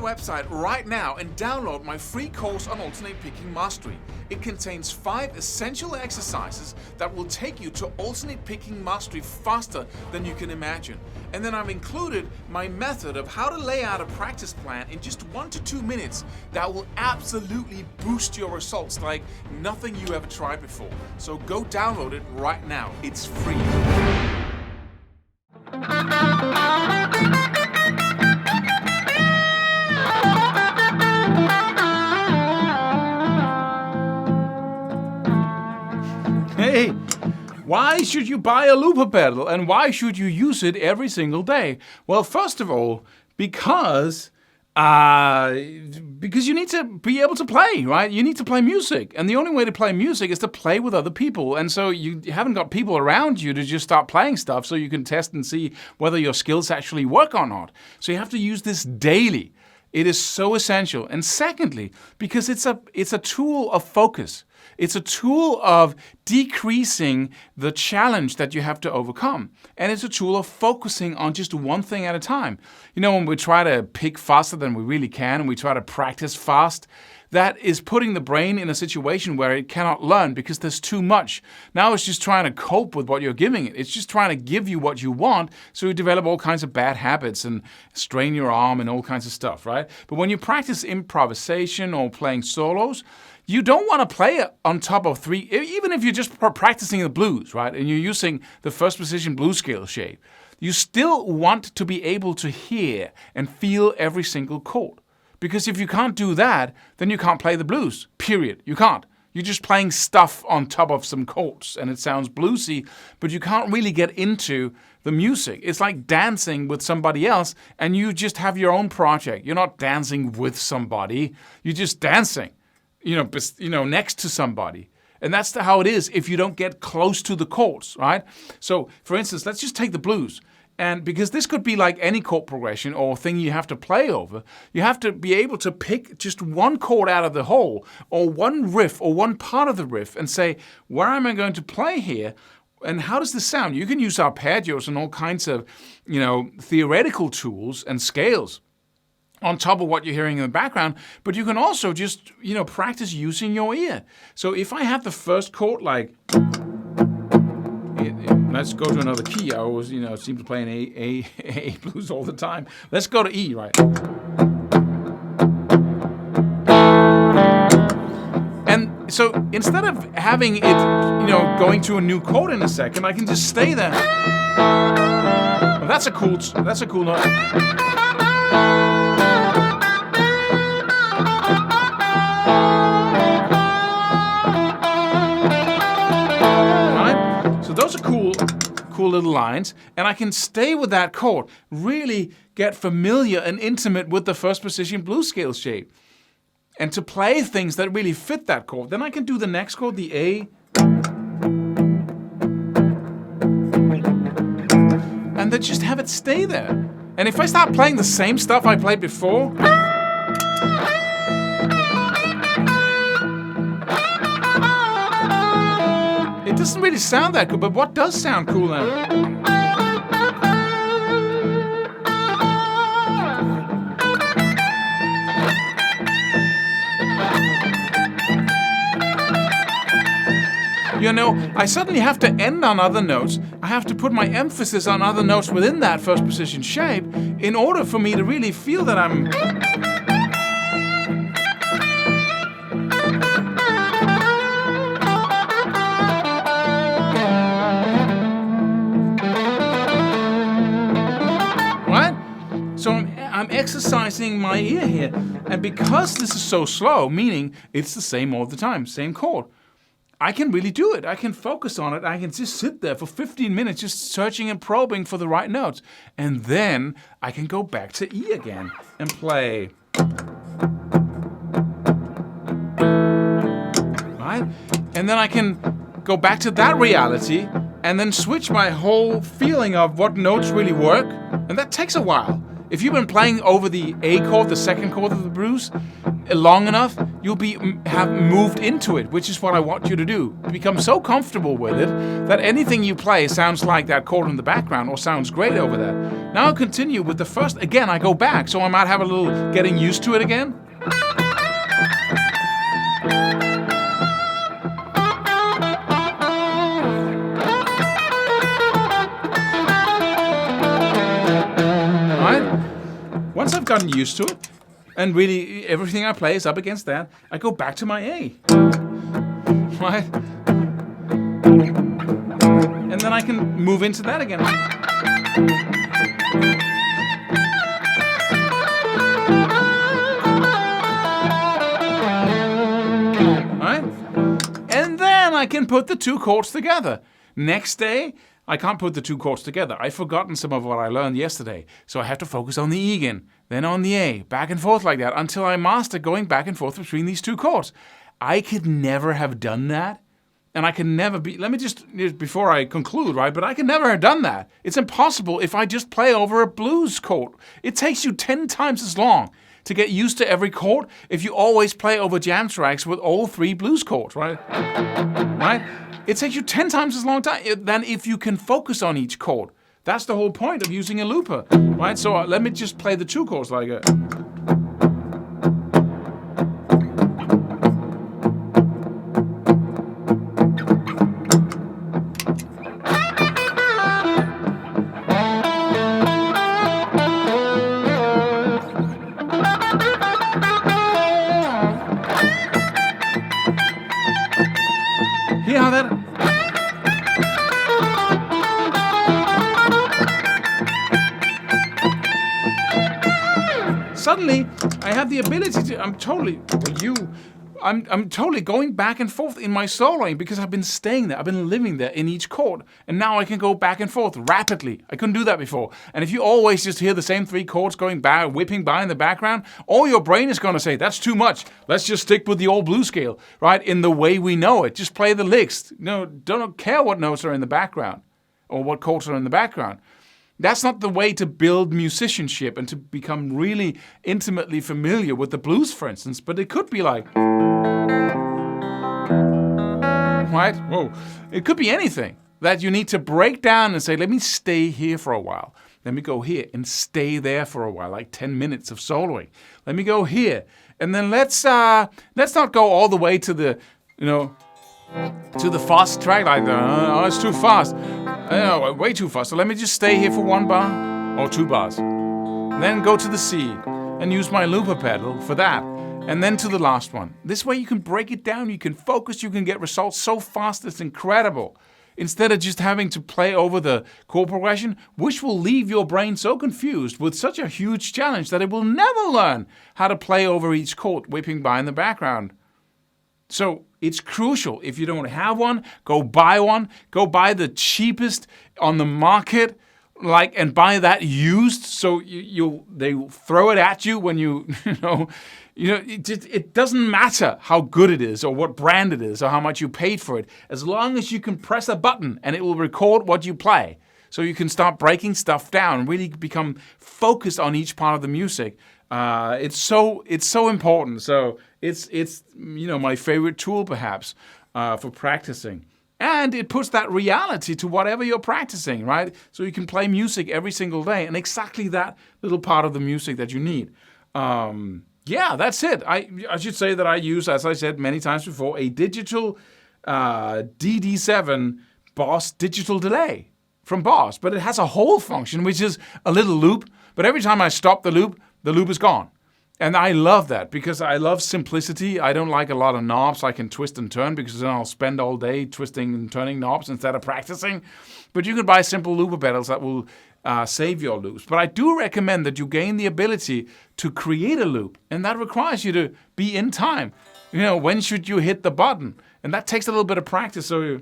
website right now and download my free course on alternate picking mastery. It contains 5 essential exercises that will take you to alternate picking mastery faster than you can imagine. And then I've included my method of how to lay out a practice plan in just 1 to 2 minutes that will absolutely boost your results like nothing you ever tried before. So go download it right now. It's free. Hey, why should you buy a looper pedal and why should you use it every single day? Well, first of all, because you need to be able to play, right? You need to play music. And the only way to play music is to play with other people. And so you haven't got people around you to just start playing stuff so you can test and see whether your skills actually work or not. So you have to use this daily. It is so essential. And secondly, because it's a tool of focus. It's a tool of decreasing the challenge that you have to overcome. And it's a tool of focusing on just one thing at a time. You know, when we try to pick faster than we really can and we try to practice fast, that is putting the brain in a situation where it cannot learn because there's too much. Now it's just trying to cope with what you're giving it. It's just trying to give you what you want, so you develop all kinds of bad habits and strain your arm and all kinds of stuff, right? But when you practice improvisation or playing solos, you don't want to play it on top of 3, even if you're just practicing the blues, right? And you're using the first position blues scale shape. You still want to be able to hear and feel every single chord. Because if you can't do that, then you can't play the blues, period. You can't. You're just playing stuff on top of some chords and it sounds bluesy, but you can't really get into the music. It's like dancing with somebody else and you just have your own project. You're not dancing with somebody. You're just dancing. Next to somebody. And that's how it is if you don't get close to the chords, right? So, for instance, let's just take the blues. And because this could be like any chord progression or thing you have to play over, you have to be able to pick just one chord out of the whole or one riff or one part of the riff and say, where am I going to play here? And how does this sound? You can use arpeggios and all kinds of, theoretical tools and scales on top of what you're hearing in the background, but you can also just, practice using your ear. So if I have the first chord like, let's go to another key. I always, seem to play an A blues all the time. Let's go to E, right? And so instead of having it, going to a new chord in a second, I can just stay there. Well, that's a cool note. So those are cool little lines, and I can stay with that chord, really get familiar and intimate with the first position blues scale shape, and to play things that really fit that chord. Then I can do the next chord, the A, and then just have it stay there. And if I start playing the same stuff I played before, it doesn't really sound that good, but what does sound cool now? I suddenly have to end on other notes. I have to put my emphasis on other notes within that first position shape in order for me to really feel that I'm... So I'm exercising my ear here. And because this is so slow, meaning it's the same all the time, same chord, I can really do it. I can focus on it. I can just sit there for 15 minutes just searching and probing for the right notes. And then I can go back to E again and play. Right? And then I can go back to that reality and then switch my whole feeling of what notes really work. And that takes a while. If you've been playing over the A chord, the second chord of the blues, long enough, you'll have moved into it, which is what I want you to do. Become so comfortable with it that anything you play sounds like that chord in the background or sounds great over there. Now I'll continue with the first. Again, I go back, so I might have a little getting used to it again. Once I've gotten used to it, and really everything I play is up against that, I go back to my A. Right? And then I can move into that again. Right? And then I can put the two chords together. Next day, I can't put the two chords together. I've forgotten some of what I learned yesterday. So I have to focus on the E again, then on the A, back and forth like that, until I master going back and forth between these two chords. I could never have done that. And I can never be, let me just, before I conclude, right, but I can never have done that. It's impossible if I just play over a blues chord. It takes you 10 times as long to get used to every chord if you always play over jam tracks with all 3 blues chords, right? Right? It takes you 10 times as long than if you can focus on each chord. That's the whole point of using a looper, right? So let me just play the 2 chords like that. Hear how that? Suddenly, I have the ability to. I'm totally going back and forth in my soloing because I've been staying there. I've been living there in each chord, and now I can go back and forth rapidly. I couldn't do that before. And if you always just hear the same 3 chords going by, whipping by in the background, all your brain is going to say, that's too much. Let's just stick with the old blues scale, right? In the way we know it. Just play the licks. No, don't care what notes are in the background or what chords are in the background. That's not the way to build musicianship and to become really intimately familiar with the blues, for instance. But it could be like, right? Whoa. It could be anything that you need to break down and say, let me stay here for a while. Let me go here and stay there for a while, like 10 minutes of soloing. Let me go here. And then let's not go all the way to the, to the fast track like that. Oh, it's too fast. Way too fast. So let me just stay here for 1 bar or 2 bars. Then go to the C and use my looper pedal for that. And then to the last one. This way you can break it down, you can focus, you can get results so fast it's incredible. Instead of just having to play over the chord progression, which will leave your brain so confused with such a huge challenge that it will never learn how to play over each chord whipping by in the background. So it's crucial. If you don't have one, go buy one. Go buy the cheapest on the market, and buy that used. So they throw it at you when it doesn't matter how good it is or what brand it is or how much you paid for it, as long as you can press a button and it will record what you play. So you can start breaking stuff down and really become focused on each part of the music. It's so important. So it's my favorite tool perhaps for practicing. And it puts that reality to whatever you're practicing, right? So you can play music every single day and exactly that little part of the music that you need. That's it. I should say that I use, as I said many times before, a digital DD7 Boss digital delay from Boss. But it has a hold function, which is a little loop. But every time I stop the loop is gone. And I love that because I love simplicity. I don't like a lot of knobs I can twist and turn because then I'll spend all day twisting and turning knobs instead of practicing. But you can buy simple looper pedals that will save your loops. But I do recommend that you gain the ability to create a loop. And that requires you to be in time. When should you hit the button? And that takes a little bit of practice. So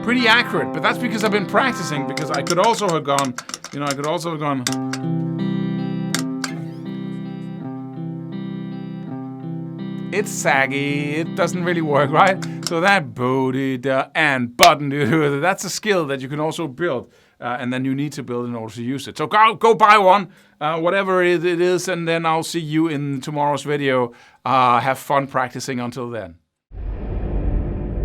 pretty accurate, but that's because I've been practicing, because I could also have gone, it's saggy, it doesn't really work, right? So that bo-de-da and button, that's a skill that you can also build and then you need to build in order to use it. So go buy one, whatever it is, and then I'll see you in tomorrow's video. Have fun practicing until then.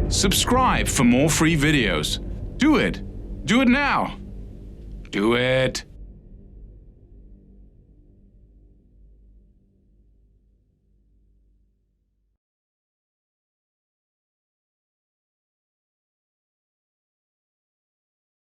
Subscribe for more free videos. Do it. Do it now. Do it.